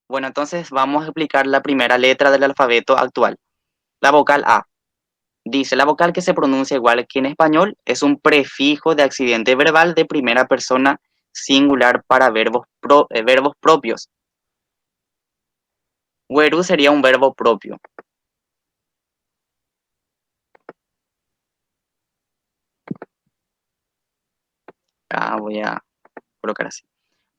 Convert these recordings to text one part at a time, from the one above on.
Bueno, entonces vamos a explicar la primera letra del alfabeto actual. La vocal A. Dice, la vocal que se pronuncia igual que en español es un prefijo de accidente verbal de primera persona singular para verbos propios. Weru sería un verbo propio. Voy a colocar así.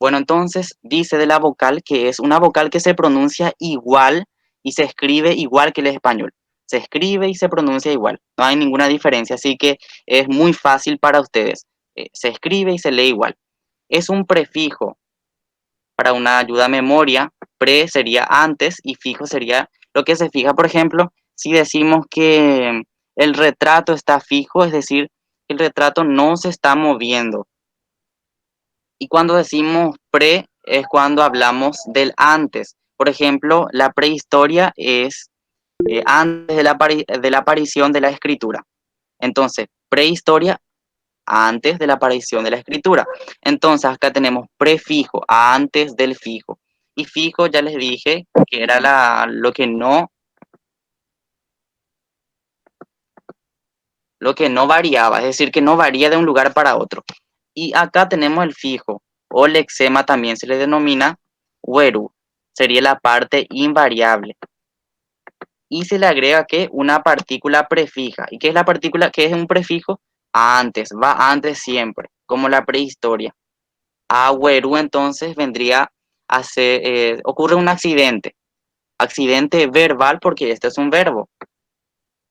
Bueno, entonces dice de la vocal que es una vocal que se pronuncia igual y se escribe igual que el español. Se escribe y se pronuncia igual. No hay ninguna diferencia, así que es muy fácil para ustedes. Se escribe y se lee igual. Es un prefijo para una ayuda a memoria. Pre sería antes y fijo sería lo que se fija. Por ejemplo, si decimos que el retrato está fijo, es decir, el retrato no se está moviendo. Y cuando decimos pre es cuando hablamos del antes. Por ejemplo, la prehistoria es antes de la aparición de la escritura. Entonces, prehistoria antes de la aparición de la escritura. Entonces, acá tenemos prefijo antes del fijo. Y fijo, ya les dije que era lo que no variaba, es decir, que no varía de un lugar para otro. Y acá tenemos el fijo, o lexema también se le denomina weru, sería la parte invariable. Y se le agrega que una partícula prefija. ¿Y qué es la partícula? ¿Qué es un prefijo? Antes, va antes siempre, como la prehistoria. A weru entonces vendría a ser, ocurre un accidente verbal porque este es un verbo.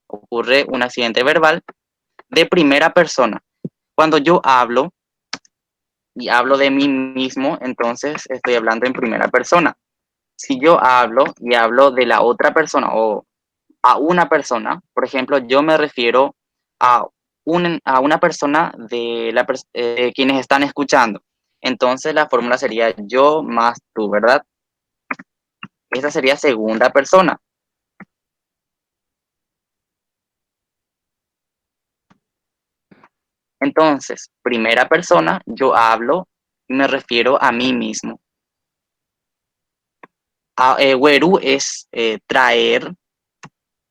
Ocurre un accidente verbal de primera persona. Cuando yo hablo y hablo de mí mismo, entonces estoy hablando en primera persona. Si yo hablo y hablo de la otra persona o a una persona, por ejemplo, yo me refiero a, a una persona de quienes están escuchando. Entonces la fórmula sería yo más tú, ¿verdad? Esa sería segunda persona. Entonces, primera persona, yo hablo y me refiero a mí mismo. Weru es traer,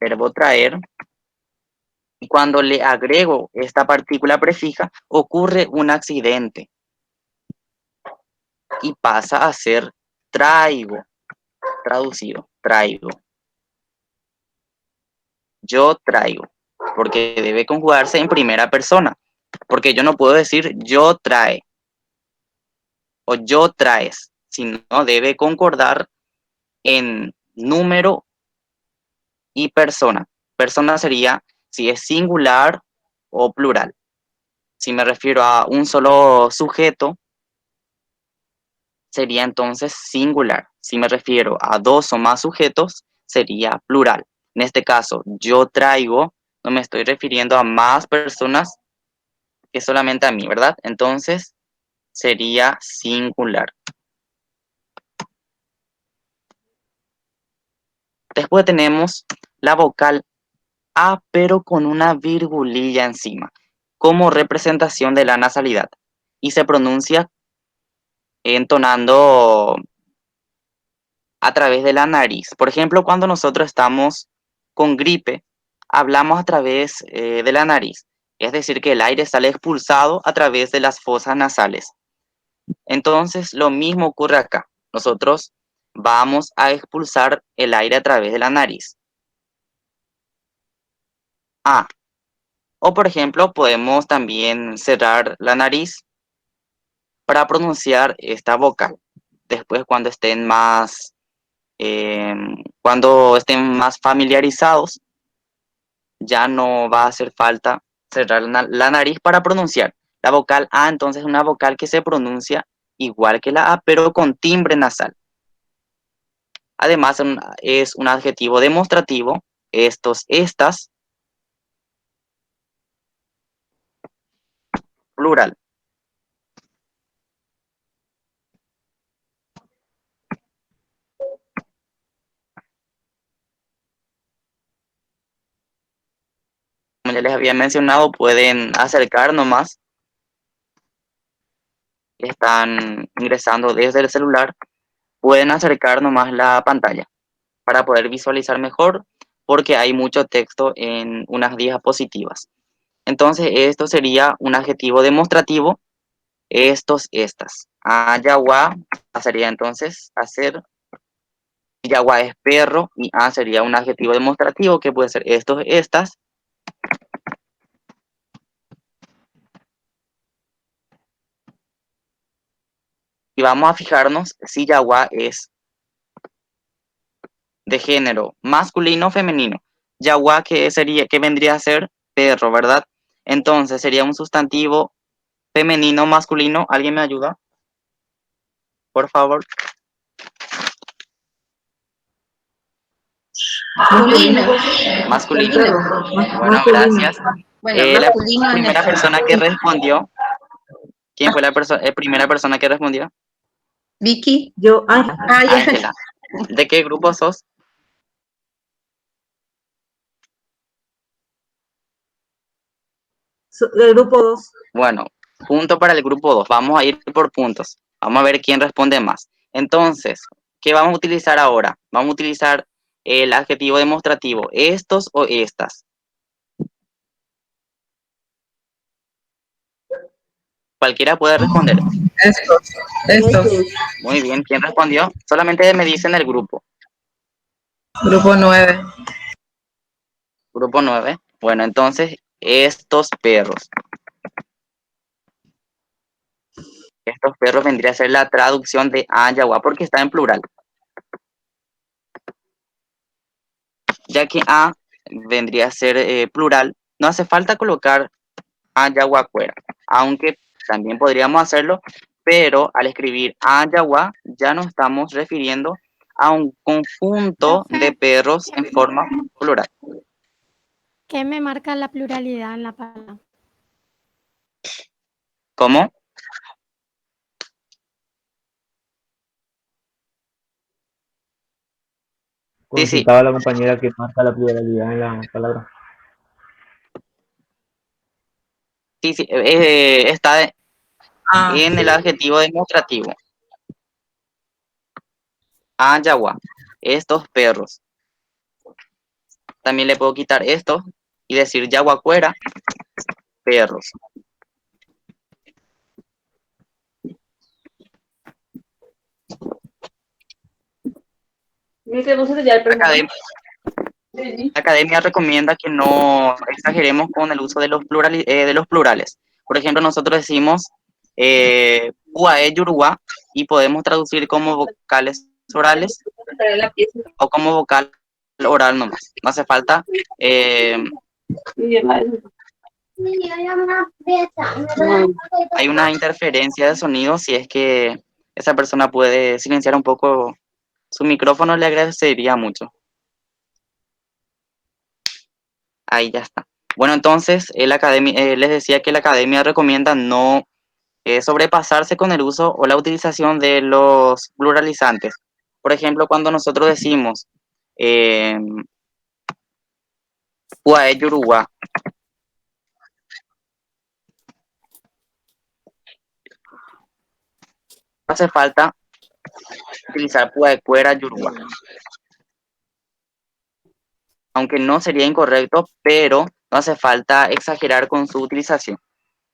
verbo traer, y cuando le agrego esta partícula prefija, ocurre un accidente y pasa a ser traigo, traducido, traigo. Yo traigo, porque debe conjugarse en primera persona, porque yo no puedo decir yo trae o yo traes, sino debe concordar en número y persona. Persona sería si es singular o plural. Si me refiero a un solo sujeto, sería entonces singular. Si me refiero a dos o más sujetos, sería plural. En este caso, yo traigo, no me estoy refiriendo a más personas que solamente a mí, ¿verdad? Entonces, sería singular. Después tenemos la vocal A, pero con una virgulilla encima, como representación de la nasalidad. Y se pronuncia entonando a través de la nariz. Por ejemplo, cuando nosotros estamos con gripe, hablamos a través de la nariz. Es decir, que el aire sale expulsado a través de las fosas nasales. Entonces, lo mismo ocurre acá. Nosotros vamos a expulsar el aire a través de la nariz. A. O, por ejemplo, podemos también cerrar la nariz para pronunciar esta vocal. Después, cuando estén más familiarizados, ya no va a hacer falta cerrar la nariz para pronunciar. La vocal A entonces es una vocal que se pronuncia igual que la A, pero con timbre nasal. Además, es un adjetivo demostrativo, estos, estas, plural. Como ya les había mencionado, pueden acercar nomás, están ingresando desde el celular Pueden acercar nomás la pantalla para poder visualizar mejor porque hay mucho texto en unas diapositivas. Entonces, esto sería un adjetivo demostrativo, estos, estas. Ayahuá sería entonces hacer, yaguá es perro y a sería un adjetivo demostrativo que puede ser estos, estas. Y vamos a fijarnos si yaguá es de género masculino o femenino. Yaguá que sería, que vendría a ser perro, ¿verdad? Entonces sería un sustantivo femenino, masculino. ¿Alguien me ayuda? Por favor. Masculino. Masculino. Bueno, Masculino. gracias. Bueno, La masculino en primera el... persona que respondió, ¿quién fue la primera persona que respondió? Vicky. Yo, Ah, ya. Ángela. ¿De qué grupo sos? del grupo 2. Bueno, punto para el grupo 2. Vamos a ir por puntos. Vamos a ver quién responde más. Entonces, ¿qué vamos a utilizar ahora? Vamos a utilizar el adjetivo demostrativo, estos o estas. Cualquiera puede responder. Estos. Muy bien, ¿quién respondió? Solamente me dicen el grupo. Grupo 9. Grupo 9. Bueno, entonces, estos perros. Estos perros vendría a ser la traducción de ayahuasca porque está en plural. Ya que a vendría a ser plural, no hace falta colocar ayahuasca, aunque también podríamos hacerlo, pero al escribir ayahuasca ya nos estamos refiriendo a un conjunto de perros en forma plural. ¿Qué me marca la pluralidad en la palabra? ¿Cómo? Sí, sí, Consultaba a la compañera que marca la pluralidad en la palabra. sí, sí, está en el adjetivo demostrativo. Ayahuasca, estos perros. También le puedo quitar esto y decir yaguacuera, perros. La academia recomienda que no exageremos con el uso de los plurales. Por ejemplo, nosotros decimos uae yuruá y podemos traducir como vocales orales o como vocal oral nomás. No hace falta. Hay una interferencia de sonido. Si es que esa persona puede silenciar un poco su micrófono, le agradecería mucho. Ahí ya está. Bueno, entonces les decía que la academia recomienda no sobrepasarse con el uso o la utilización de los pluralizantes. Por ejemplo, cuando nosotros decimos eh, Uae Yoruba, no hace falta utilizar Puae Cuera Yoruba. Aunque no sería incorrecto, pero no hace falta exagerar con su utilización.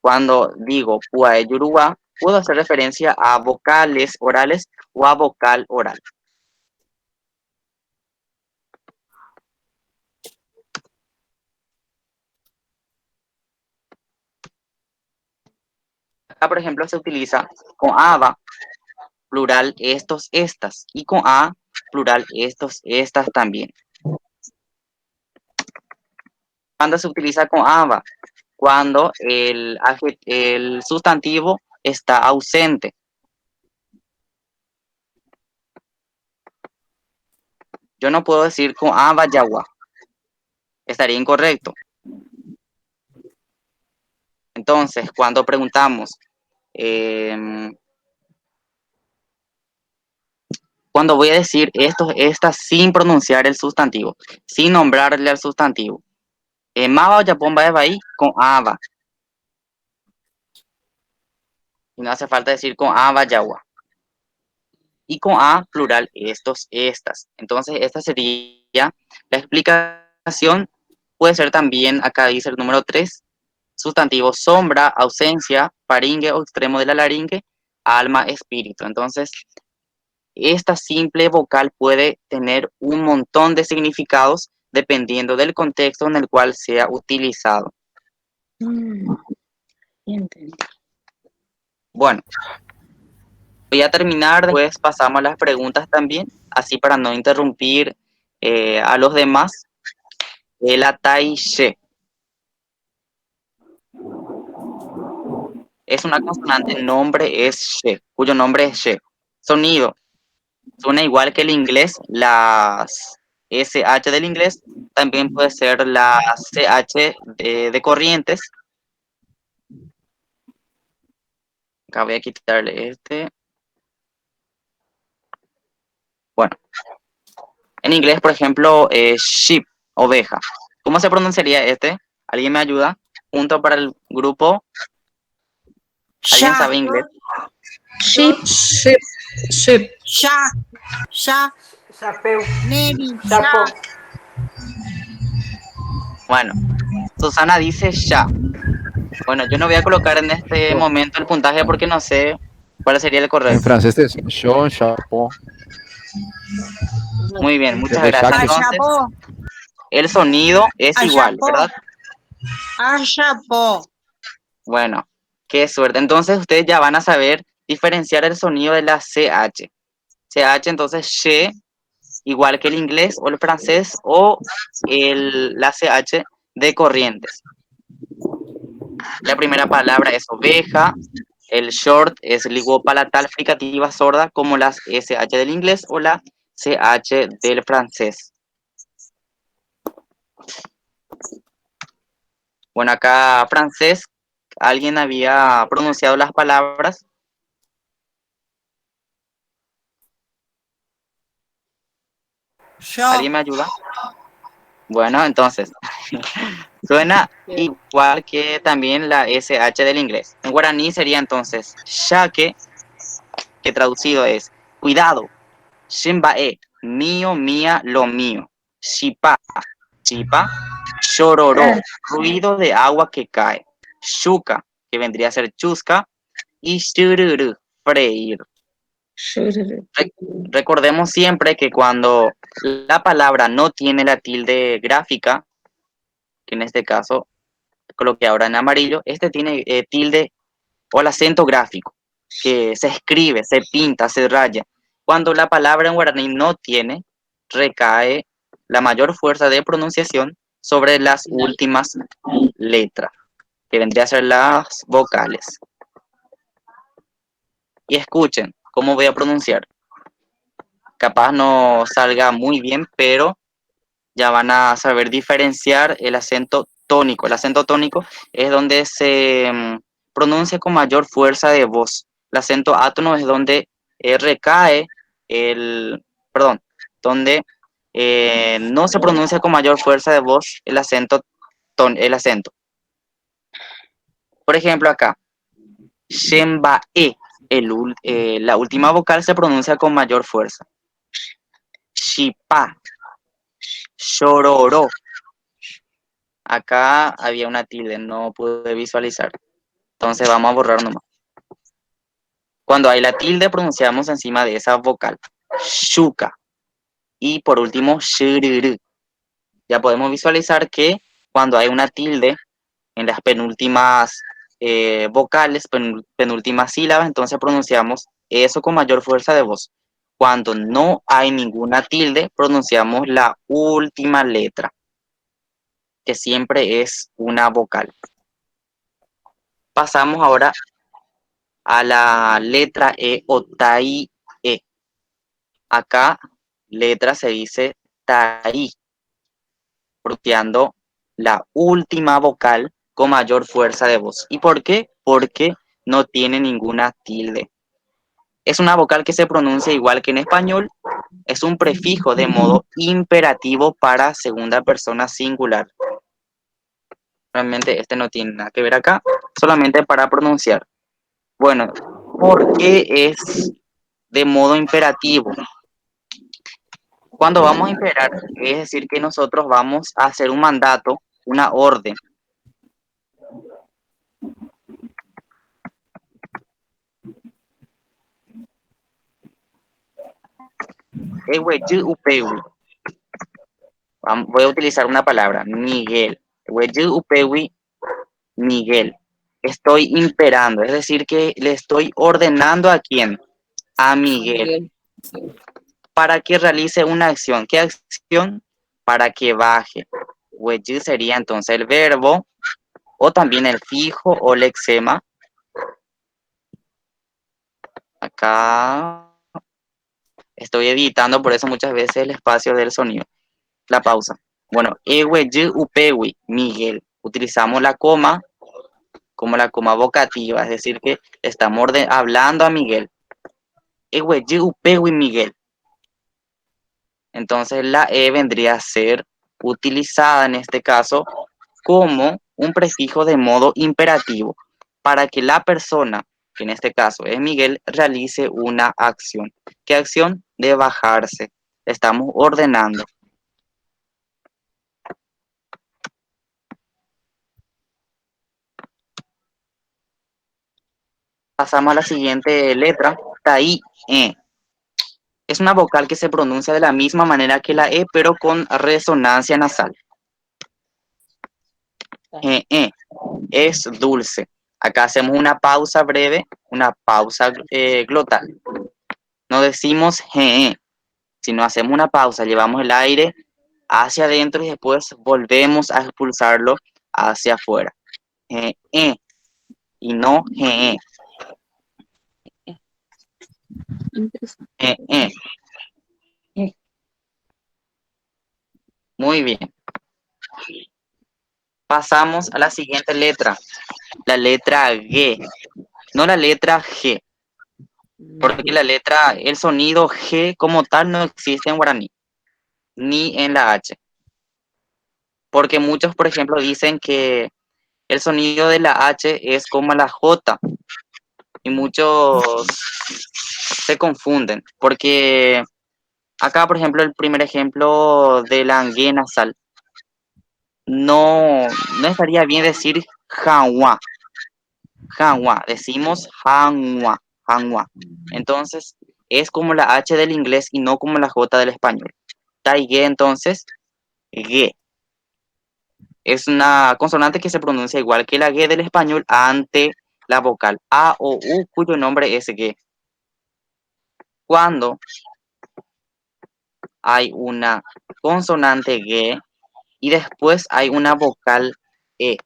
Cuando digo Puae Yoruba, puedo hacer referencia a vocales orales o a vocal oral. Acá, por ejemplo, se utiliza con aba, plural estos, estas, y con a, plural estos, estas también. Cuando se utiliza con aba, cuando el sustantivo está ausente. Yo no puedo decir con aba yagua, estaría incorrecto. Entonces, cuando preguntamos, cuando voy a decir estos, estas sin pronunciar el sustantivo, sin nombrarle al sustantivo, maba o yapomba de bahí con aba. Y no hace falta decir con aba yagua. Y con A, plural, estos, estas. Entonces, esta sería la explicación. Puede ser también, acá dice el número 3, sustantivo sombra, ausencia, faringe o extremo de la laringe, alma, espíritu. Entonces, esta simple vocal puede tener un montón de significados dependiendo del contexto en el cual sea utilizado. Entendí. Bueno, voy a terminar, después pasamos a las preguntas también, así para no interrumpir a los demás. La tai she es una consonante, nombre es she, cuyo nombre es she. Sonido, suena igual que el inglés, las SH del inglés, también puede ser la CH de Corrientes. Acá voy a quitarle este. Bueno, en inglés, por ejemplo, sheep, oveja. ¿Cómo se pronunciaría este? ¿Alguien me ayuda? Punto para el grupo. ¿Alguien Ya, sabe inglés? Sheep, sheep, sheep. ya, Chapeu. Neri, Chapo. ya. Bueno, Susana dice ya. Bueno, yo no voy a colocar en este momento el puntaje porque no sé cuál sería el En correcto. francés es Jean Chapeau. Muy bien, muchas De gracias. Jacques. Entonces, Achapó, el sonido es igual, ¿verdad? achapó. Bueno, qué suerte. Entonces, ustedes ya van a saber diferenciar el sonido de la CH. CH, entonces, she, igual que el inglés o el francés o la CH de Corrientes. La primera palabra es oveja, el short es ligopalatal fricativa sorda como las SH del inglés o la CH del francés. Bueno, acá francés, ¿alguien había pronunciado las palabras? Yo, ¿Alguien me ayuda? Bueno, entonces, suena igual que también la SH del inglés. En guaraní sería entonces shaque, que traducido es cuidado, shimbae, mío, mía, lo mío, shipa, chipa, chororó, ruido de agua que cae, shuka, que vendría a ser chusca, y shururu, freír. Recordemos siempre que cuando la palabra no tiene la tilde gráfica, que en este caso coloqué ahora en amarillo, este tiene tilde o el acento gráfico, que se escribe, se pinta, se raya. Cuando la palabra en guaraní no tiene, recae la mayor fuerza de pronunciación sobre las últimas letras, que vendría a ser las vocales. Y escuchen cómo voy a pronunciar. Capaz no salga muy bien, pero ya van a saber diferenciar el acento tónico. El acento tónico es donde se pronuncia con mayor fuerza de voz. El acento átono es donde recae perdón, donde no se pronuncia con mayor fuerza de voz el acento. Por ejemplo, acá, Shembae, la última vocal se pronuncia con mayor fuerza. Shipa, Shororo. Acá había una tilde, no pude visualizar. Entonces vamos a borrar nomás. Cuando hay la tilde, pronunciamos encima de esa vocal. Shuka. Y por último, shururu. Ya podemos visualizar que cuando hay una tilde en las penúltimas vocales, penúltimas sílabas, entonces pronunciamos eso con mayor fuerza de voz. Cuando no hay ninguna tilde, pronunciamos la última letra, que siempre es una vocal. Pasamos ahora a la letra E o tai E. Acá letra se dice tai, pronunciando la última vocal con mayor fuerza de voz. ¿Y por qué? Porque no tiene ninguna tilde. Es una vocal que se pronuncia igual que en español. Es un prefijo de modo imperativo para segunda persona singular. Realmente este no tiene nada que ver acá, solamente para pronunciar. Bueno, ¿por qué es de modo imperativo. Cuando vamos a imperar, es decir, que nosotros vamos a hacer un mandato, una orden. Eweyi upewi. Voy a utilizar una palabra, Miguel. Eweyi upewi, Miguel. Estoy imperando, es decir, que le estoy ordenando a quién, a Miguel, para que realice una acción. ¿Qué acción? Para que baje. Eweyi sería entonces el verbo, o también el fijo o lexema. Acá estoy editando, por eso muchas veces el espacio del sonido, la pausa. Bueno, eweyi upewi, Miguel. Utilizamos la coma como la coma vocativa, es decir, que estamos hablando a Miguel. Eweyi upewi, Miguel. Entonces la E vendría a ser utilizada en este caso como un prefijo de modo imperativo para que la persona, que en este caso es Miguel, realice una acción. ¿Qué acción? De bajarse. Estamos ordenando. Pasamos a la siguiente letra, Tai, E. Es una vocal que se pronuncia de la misma manera que la E, pero con resonancia nasal. Es dulce. Acá hacemos una pausa breve, una pausa glotal. No decimos sino hacemos una pausa, llevamos el aire hacia adentro y después volvemos a expulsarlo hacia afuera. Y no Muy bien. Pasamos a la siguiente letra, la letra G, no la letra G, porque el sonido G como tal no existe en guaraní, ni en la H. Porque muchos, por ejemplo, dicen que el sonido de la H es como la J, y muchos se confunden, porque acá, por ejemplo, el primer ejemplo de la G nasal, no estaría bien decir Hanwa. Hanwa, decimos Hanwa, Hanwa. Entonces, es como la H del inglés y no como la J del español. Taige, entonces, G. Es una consonante que se pronuncia igual que la G del español ante la vocal A o U, cuyo nombre es G. Cuando hay una consonante G y después hay una vocal E.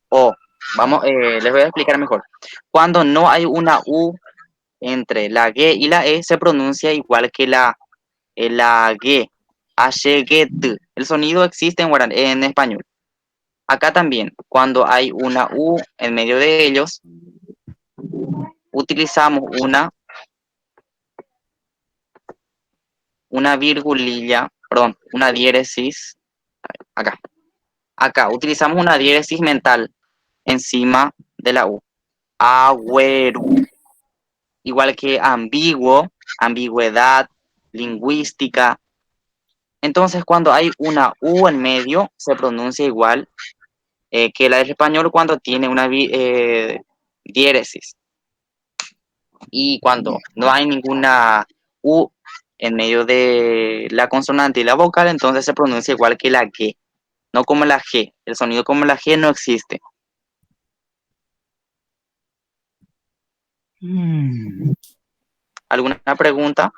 O, vamos, les voy a explicar mejor. Cuando no hay una U entre la G y la E, se pronuncia igual que la G. H-G-T. El sonido existe en español. Acá también, cuando hay una U en medio de ellos, utilizamos una virgulilla, perdón, una diéresis. Acá utilizamos una diéresis mental encima de la U. Agüero. Igual que ambiguo, ambigüedad, lingüística. Entonces, cuando hay una U en medio, se pronuncia igual que la del español cuando tiene una diéresis. Y cuando no hay ninguna U en medio de la consonante y la vocal, entonces se pronuncia igual que la G, no como la G. El sonido como la G no existe. ¿Alguna pregunta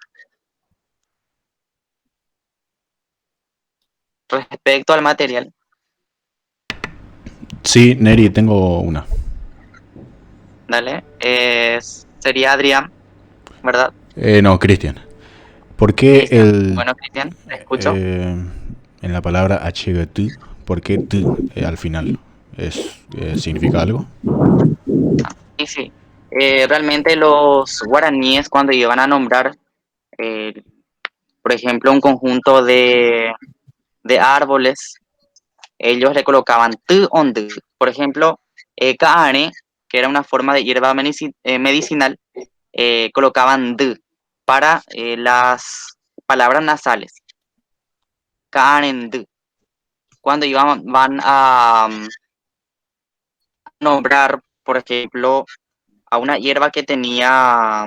respecto al material? Sí, Neri, tengo una. Dale. Sería Adrián, ¿verdad? No, Cristian. ¿Por qué Cristian. Bueno, Cristian, te escucho. En la palabra HGT, ¿por qué T al final? ¿Significa algo? Y sí, realmente los guaraníes cuando iban a nombrar, por ejemplo, un conjunto de árboles, ellos le colocaban T on D. Por ejemplo, Kaare, que era una forma de hierba medicinal, colocaban d para las palabras nasales. Karen d. Cuando van a nombrar, por ejemplo, a una hierba que tenía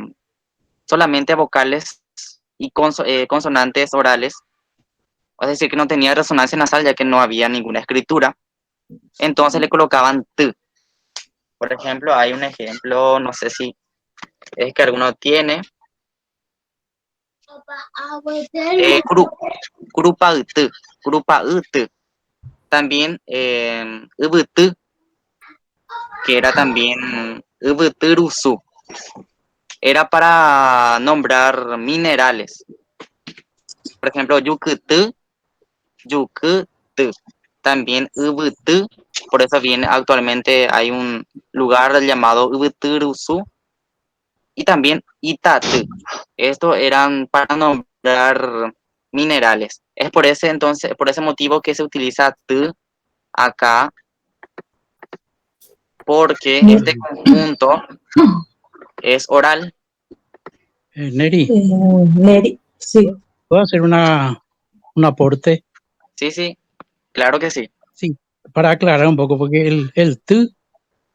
solamente vocales y consonantes orales, es decir, que no tenía resonancia nasal ya que no había ninguna escritura, entonces le colocaban t. Por ejemplo, hay un ejemplo, no sé si es que alguno tiene, grupa ut, también ubt, que era también ubturusu, era para nombrar minerales. Por ejemplo, yukutu, también ubt, por eso viene actualmente hay un lugar llamado ubturusu, y también itatu. Estos eran para nombrar minerales. Es por ese motivo que se utiliza t acá, porque este conjunto es oral. Neri, Neri, sí. ¿puedo hacer un aporte? Sí, claro que sí. Sí, para aclarar un poco, porque el t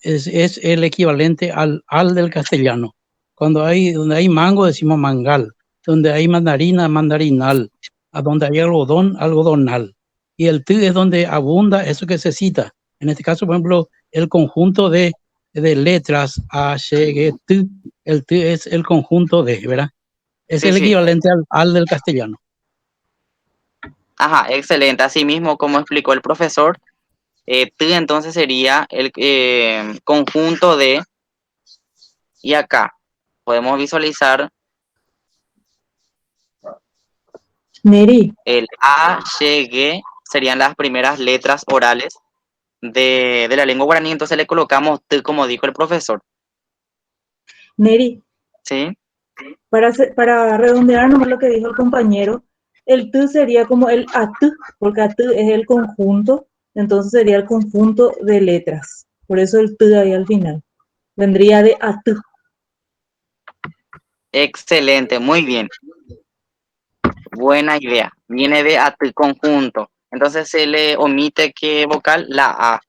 es el equivalente al del castellano. Donde hay mango decimos mangal, donde hay mandarina, mandarinal, a donde hay algodón, algodonal. Y el t es donde abunda eso que se cita. En este caso, por ejemplo, el conjunto de letras A, G, G, T, el t es el conjunto de, ¿verdad? Es Sí, el sí. equivalente al del castellano. Ajá, excelente. Así mismo, como explicó el profesor, t entonces sería el conjunto de, y acá podemos visualizar Neri, el A, G, G, serían las primeras letras orales de la lengua guaraní, entonces le colocamos t como dijo el profesor. Neri, ¿Sí? para redondear nomás lo que dijo el compañero, el t sería como el at, porque at es el conjunto, entonces sería el conjunto de letras. Por eso el t ahí al final. Vendría de at. Excelente, muy bien. Buena idea. Viene de at conjunto. Entonces se le omite ¿qué vocal? La A.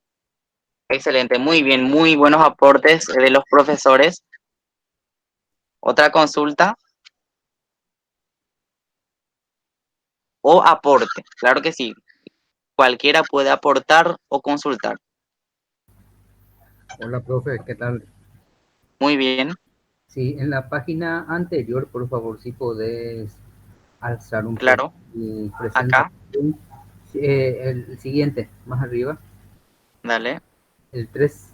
Excelente, muy bien, muy buenos aportes de los profesores. ¿Otra consulta? O aporte, claro que sí. Cualquiera puede aportar o consultar. Hola, profe, ¿qué tal? Muy bien, Sí, en la página anterior, por favor, si podés alzar un poco claro. tu Acá, presentación. Sí, el siguiente, más arriba, dale. el 3.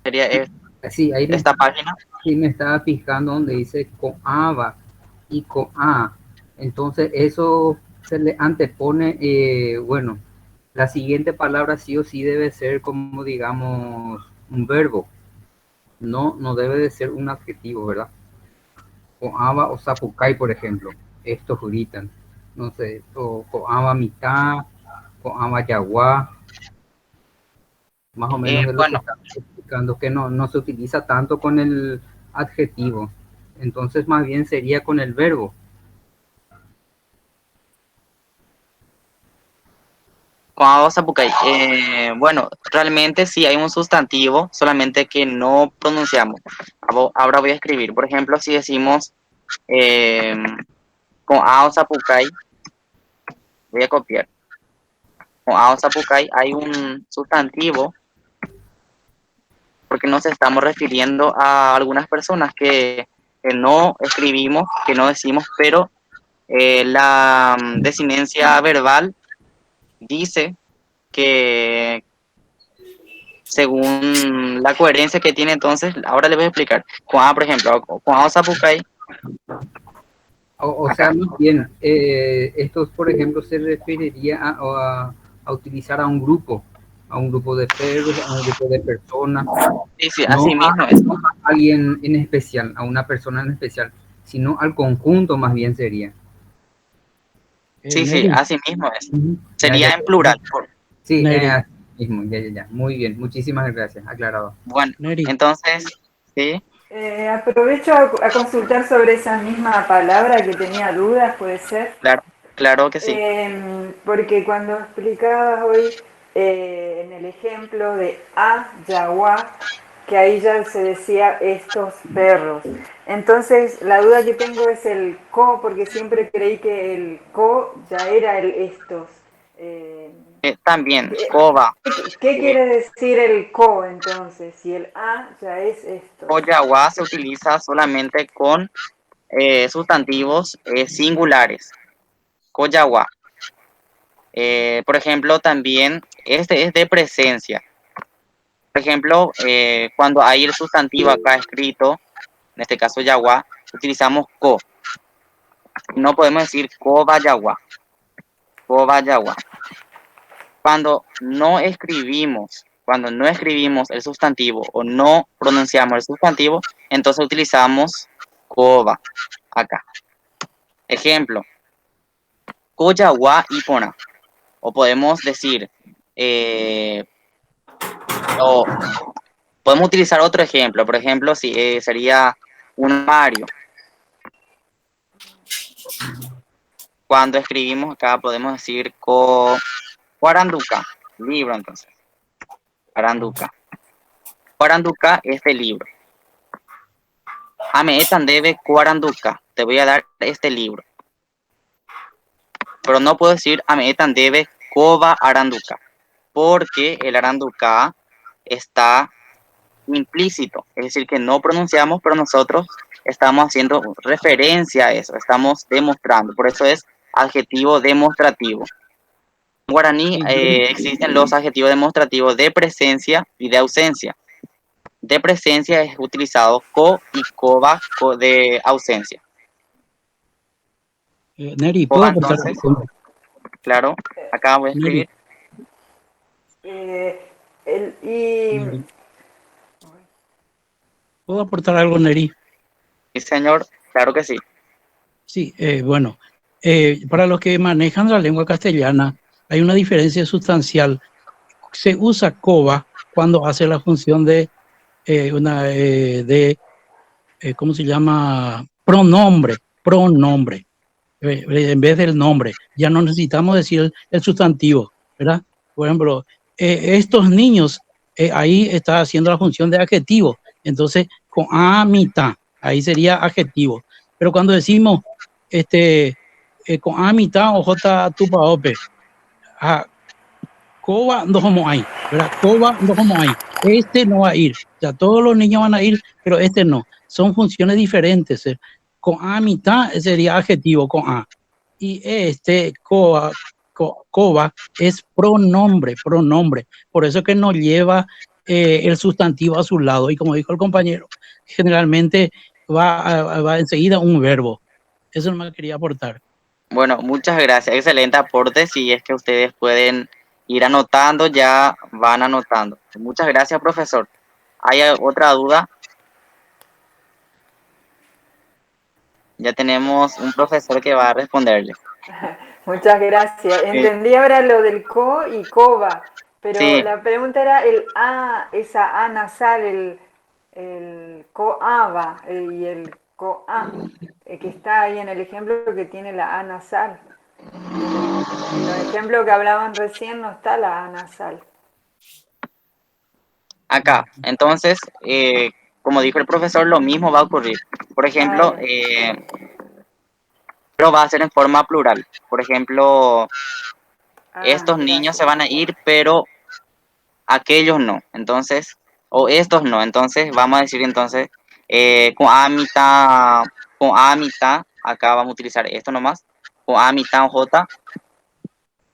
Sería Sí, ahí esta página. sí me estaba fijando donde dice coaba y coa. Entonces, eso se le antepone, bueno, la siguiente palabra sí o sí debe ser como, digamos, un verbo. No debe de ser un adjetivo, ¿verdad? Coaba o Zapucay, por ejemplo. Estos gritan. No sé, o Coaba mitad, Coaba Yaguá. Más o menos de lo que Bueno, está explicando, que no se utiliza tanto con el adjetivo. Entonces, más bien sería con el verbo. con Zapucay. Bueno, realmente sí hay un sustantivo, solamente que no pronunciamos. Ahora voy a escribir. Por ejemplo, si decimos con Zapucay, voy a copiar. Con Zapucay hay un sustantivo porque nos estamos refiriendo a algunas personas que no escribimos, que no decimos, pero la desinencia verbal dice que según la coherencia que tiene, entonces, ahora les voy a explicar. Por ejemplo, Juan Zapucay, O sea, acá. muy bien. Estos, por ejemplo, se referiría a utilizar a un grupo de perros, a un grupo de personas, Sí, no así mismo es. no a alguien en especial, a una persona en especial, sino al conjunto más bien sería. Sí, Neri, así mismo es. Ujú. Sería en plural. Sí, Neri, Mismo, ya. Muy bien, muchísimas gracias, aclarado. Bueno, Neri, entonces, sí, Aprovecho a consultar sobre esa misma palabra que tenía dudas, puede ser. claro, claro que sí. Porque cuando explicabas hoy en el ejemplo de Yaguá, que ahí ya se decía estos perros. Entonces, la duda que tengo es el co, porque siempre creí que el co ya era el estos. Eh, También, ¿qué, coba, qué quiere decir el co entonces? Si el a ya es estos. coyaguá se utiliza solamente con sustantivos singulares. Coyaguá. Por ejemplo, también este es de presencia. Por ejemplo, cuando hay el sustantivo acá escrito, en este caso yaguá, utilizamos co. No podemos decir coba yaguá. Coba yaguá. Cuando no escribimos el sustantivo o no pronunciamos el sustantivo, entonces utilizamos coba acá. Ejemplo, koyawa ipona. O podemos decir, o podemos utilizar otro ejemplo. Por ejemplo, si sería un armario. Cuando escribimos acá podemos decir Cuaranduca, libro entonces. Cuaranduca. Cuaranduca es el libro. Ame etan debe Cuaranduca. Te voy a dar este libro. Pero no puedo decir Ame etan debe Coba Aranduca. Porque el Aranduca está implícito. Es decir, que no pronunciamos, pero nosotros estamos haciendo referencia a eso. Estamos demostrando. Por eso es adjetivo demostrativo. En guaraní existen los adjetivos demostrativos de presencia y de ausencia. De presencia es utilizado co y coba de ausencia. Neri, ¿puedo Coba aportar entonces, algo? claro, acá voy a Neri, escribir. Neri, ¿puedo aportar algo, Neri? Sí, señor, claro que sí. Sí, bueno, para los que manejan la lengua castellana, hay una diferencia sustancial. Se usa coba cuando hace la función de ¿cómo se llama? Pronombre, en vez del nombre. Ya no necesitamos decir el sustantivo, ¿verdad? Por ejemplo, estos niños, ahí está haciendo la función de adjetivo. Entonces, con a mitad, ahí sería adjetivo. Pero cuando decimos con a mitad o j tupa ope, coba no como hay, ¿verdad? Coba no como hay. Este no va a ir. O sea, todos los niños van a ir, pero este no. Son funciones diferentes. Con a mitad sería adjetivo con a. Y coba es pronombre. Por eso que no lleva el sustantivo a su lado. Y como dijo el compañero, generalmente va enseguida un verbo. Eso no me quería aportar. Bueno, muchas gracias. Excelente aporte. Si es que ustedes pueden ir anotando, ya van anotando. Muchas gracias, profesor. ¿Hay otra duda? Ya tenemos un profesor que va a responderle. Muchas gracias. Entendí ahora lo del co y coba, pero Sí, la pregunta era el a, esa a nasal, el coaba y el coa, que está ahí en el ejemplo que tiene la a nasal. En los ejemplos que hablaban recién no está la a nasal. acá. Entonces, como dijo el profesor, lo mismo va a ocurrir. Por ejemplo, pero va a ser en forma plural. Por ejemplo, estos niños se van a ir, pero aquellos no. Entonces, o estos no. Entonces, vamos a decir entonces, con a mitad, acá vamos a utilizar esto nomás. Con a mitad j,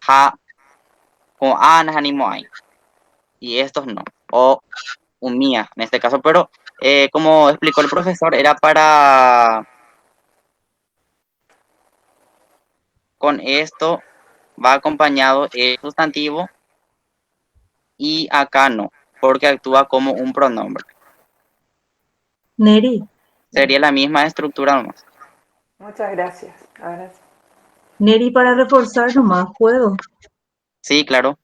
ja, con a animo hay. Y estos no. O un mía, en este caso. Pero, como explicó el profesor, era para... Con esto va acompañado el sustantivo y acá no, porque actúa como un pronombre. Neri, Sería la misma estructura nomás. Muchas gracias. Ahora sí. Neri, para reforzar nomás, ¿puedo? Sí, claro.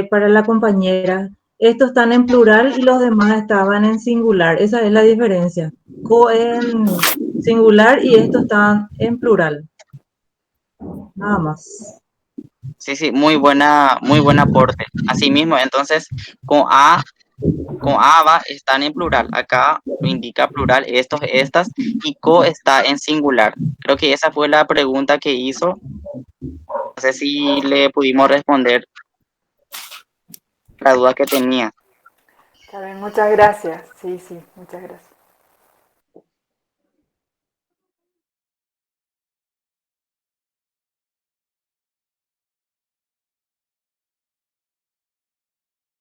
para la compañera. Estos están en plural y los demás estaban en singular. Esa es la diferencia. Co en singular y estos están en plural. Nada más. Sí, muy buen aporte. Asimismo, entonces, con aba están en plural. Acá lo indica plural estos, estas, y co está en singular. Creo que esa fue la pregunta que hizo. No sé si le pudimos responder la duda que tenía. Está bien, muchas gracias. Sí, muchas gracias.